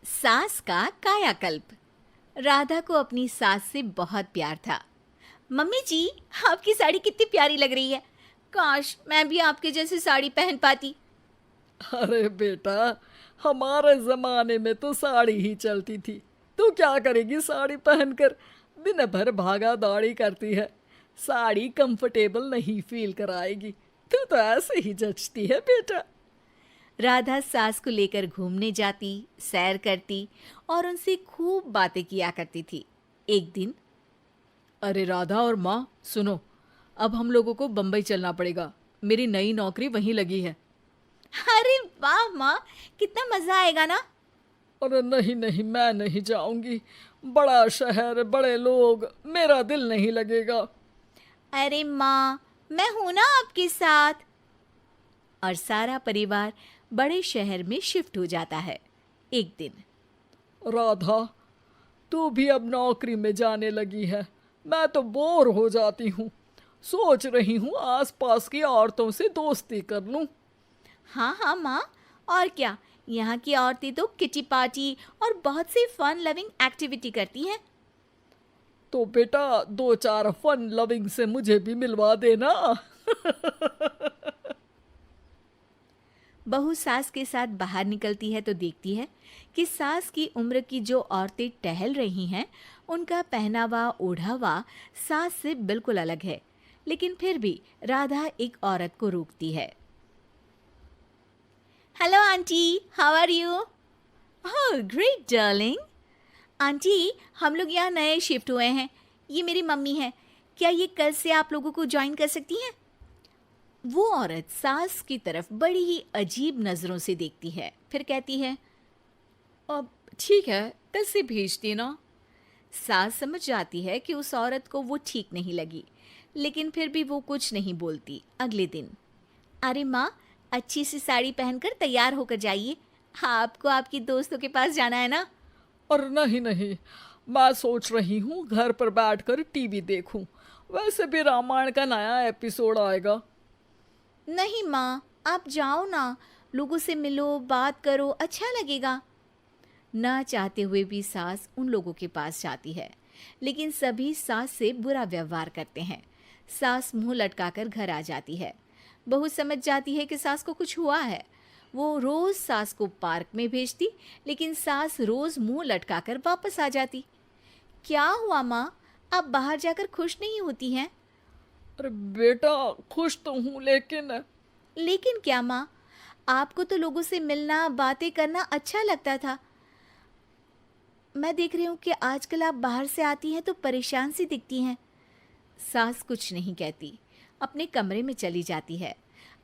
सास का कायाकल्प। राधा को अपनी सास से बहुत प्यार था। मम्मी जी, आपकी साड़ी कितनी प्यारी लग रही है। काश मैं भी आपके जैसी साड़ी पहन पाती। अरे बेटा, हमारे जमाने में तो साड़ी ही चलती थी। तू क्या करेगी साड़ी पहनकर? दिन भर भागा दौड़ी करती है। साड़ी कंफर्टेबल नहीं फील कराएगी। तू तो ऐसे ही जचती है बेटा। राधा सास को लेकर घूमने जाती, सैर करती और उनसे खूब बातें किया करती थी। एक दिन, अरे राधा और माँ, सुनो, अब हम लोगों को बम्बई चलना पड़ेगा। मेरी नई नौकरी वहीं लगी है। अरे वाह माँ, कितना मजा आएगा ना। अरे नहीं नहीं, मैं नहीं जाऊंगी। बड़ा शहर, बड़े लोग, मेरा दिल नहीं लगेगा। अरे माँ, मैं हूं ना आपके साथ। और सारा परिवार बड़े शहर में शिफ्ट हो जाता है। एक दिन, राधा, तू भी अब नौकरी में जाने लगी है। मैं तो बोर हो जाती हूँ। सोच रही हूँ आसपास की औरतों से दोस्ती कर लूँ। हाँ हाँ माँ, और क्या। यहाँ की औरतें तो किटी पार्टी और बहुत सी फन लविंग एक्टिविटी करती हैं। तो बेटा, दो चार फन लविंग से मुझे भी मिलवा देना। बहू सास के साथ बाहर निकलती है तो देखती है कि सास की उम्र की जो औरतें टहल रही हैं, उनका पहनावा ओढ़ावा सास से बिल्कुल अलग है। लेकिन फिर भी राधा एक औरत को रोकती है। Hello aunty, how are you? Oh great darling. Aunty, हम लोग यहाँ नए शिफ्ट हुए हैं। ये मेरी मम्मी है। क्या ये कल से आप लोगों को ज्वाइन कर सकती हैं? वो औरत सास की तरफ बड़ी ही अजीब नज़रों से देखती है, फिर कहती है, अब ठीक है, कल से भेज देना। सास समझ जाती है कि उस औरत को वो ठीक नहीं लगी, लेकिन फिर भी वो कुछ नहीं बोलती। अगले दिन, अरे माँ, अच्छी सी साड़ी पहनकर तैयार होकर जाइए। आपको आपकी दोस्तों के पास जाना है ना। और नहीं नहीं, मैं सोच रही हूँ घर पर बैठकर टीवी देखूं। वैसे भी रामायण का नया एपिसोड आएगा। नहीं माँ, आप जाओ ना, लोगों से मिलो, बात करो, अच्छा लगेगा। ना चाहते हुए भी सास उन लोगों के पास जाती है, लेकिन सभी सास से बुरा व्यवहार करते हैं। सास मुंह लटकाकर घर आ जाती है। बहू समझ जाती है कि सास को कुछ हुआ है। वो रोज सास को पार्क में भेजती, लेकिन सास रोज मुंह लटकाकर वापस आ जाती। क्या हुआ माँ, आप बाहर जाकर खुश नहीं होती हैं? अरे बेटा, खुश तो हूँ, लेकिन लेकिन क्या माँ, आपको तो लोगों से मिलना, बातें करना अच्छा लगता था। मैं देख रही हूँ कि आजकल आप बाहर से आती हैं तो परेशान सी दिखती हैं। सास कुछ नहीं कहती, अपने कमरे में चली जाती है।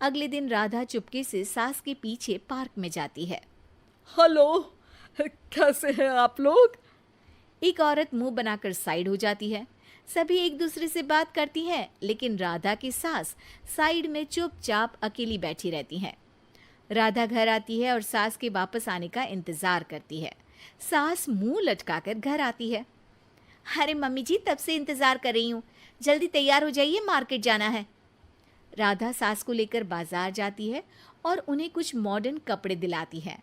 अगले दिन राधा चुपके से सास के पीछे पार्क में जाती है। हेलो, कैसे हैं आप लोग? एक औरत मुंह बनाकर साइड हो जाती है। सभी एक दूसरे से बात करती हैं, लेकिन राधा की सास साइड में चुपचाप अकेली बैठी रहती हैं। राधा घर आती है और सास के वापस आने का इंतजार करती है। सास मुंह लटकाकर घर आती है। अरे मम्मी जी, तब से इंतजार कर रही हूँ, जल्दी तैयार हो जाइए, मार्केट जाना है। राधा सास को लेकर बाजार जाती है और उन्हें कुछ मॉडर्न कपड़े दिलाती है।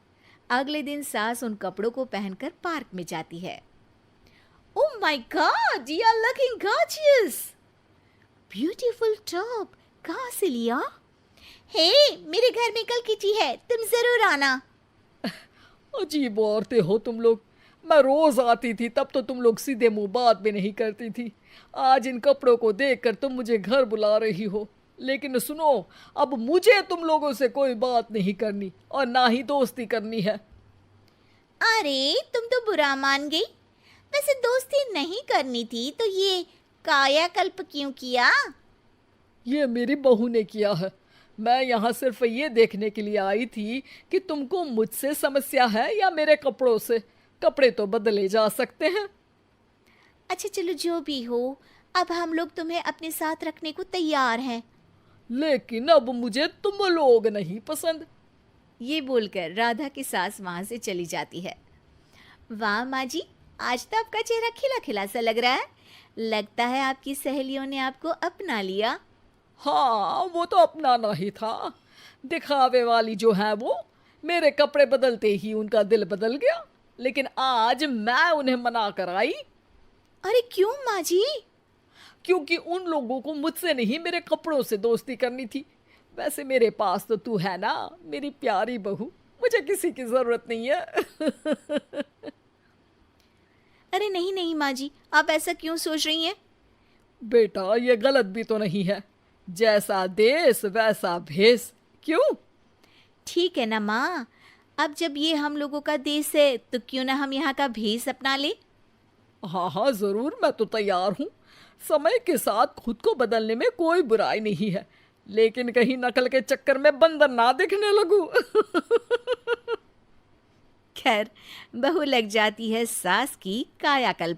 अगले दिन सास उन कपड़ों को पहनकर पार्क में जाती है। Oh my god, you are looking gorgeous. Beautiful top, कहाँ से लिया? हे, मेरे घर में कल किटी है, तुम जरूर आना। अजीब औरतें हो तुम लोग। मैं रोज आती थी, तब तो तुम लोग सीधे मुंह बात भी नहीं करती थी। आज इन कपड़ों को देखकर तुम मुझे घर बुला रही हो। लेकिन सुनो, अब मुझे तुम लोगों से कोई बात नहीं करनी और ना ही दोस्ती करनी है। अरे तुम तो बुरा मान गई। वैसे दोस्ती नहीं करनी थी तो ये कायाकल्प क्यों किया? ये मेरी बहू ने किया है। मैं यहाँ सिर्फ ये देखने के लिए आई थी कि तुमको मुझसे समस्या है या मेरे कपड़ों से। कपड़े तो बदले जा सकते हैं। अच्छा चलो, जो भी हो, अब हम लोग तुम्हें अपने साथ रखने को तैयार हैं। लेकिन अब मुझे तुम लोग नहीं पसंद। ये बोलकर राधा की सास वहां से चली जाती है। वाह माँ जी, आज तो आपका चेहरा खिला खिला सा लग रहा है। लगता है आपकी सहेलियों ने आपको अपना लिया। हाँ, वो तो अपनाना ही था। दिखावे वाली जो है वो, मेरे कपड़े बदलते ही उनका दिल बदल गया। लेकिन आज मैं उन्हें मना कर आई, अरे क्यों माँ जी? क्योंकि उन लोगों को मुझसे नहीं मेरे कपड़ों से दोस्ती करनी थी। वैसे मेरे पास तो तू है ना, मेरी प्यारी बहू, मुझे किसी की जरूरत नहीं है। अरे नहीं नहीं माँ जी, आप ऐसा क्यों सोच रही हैं? बेटा ये गलत भी तो नहीं है, जैसा देश वैसा भेष। क्यों? ठीक है ना माँ, अब जब ये हम लोगों का देश है तो क्यों ना हम यहाँ का भेष अपना ले। हाँ हाँ जरूर, मैं तो तैयार हूँ। समय के साथ खुद को बदलने में कोई बुराई नहीं है, लेकिन कहीं नकल के चक्कर में बंदर ना दिखने लगूं। खैर, बहू लग जाती है सास की कायाकल्प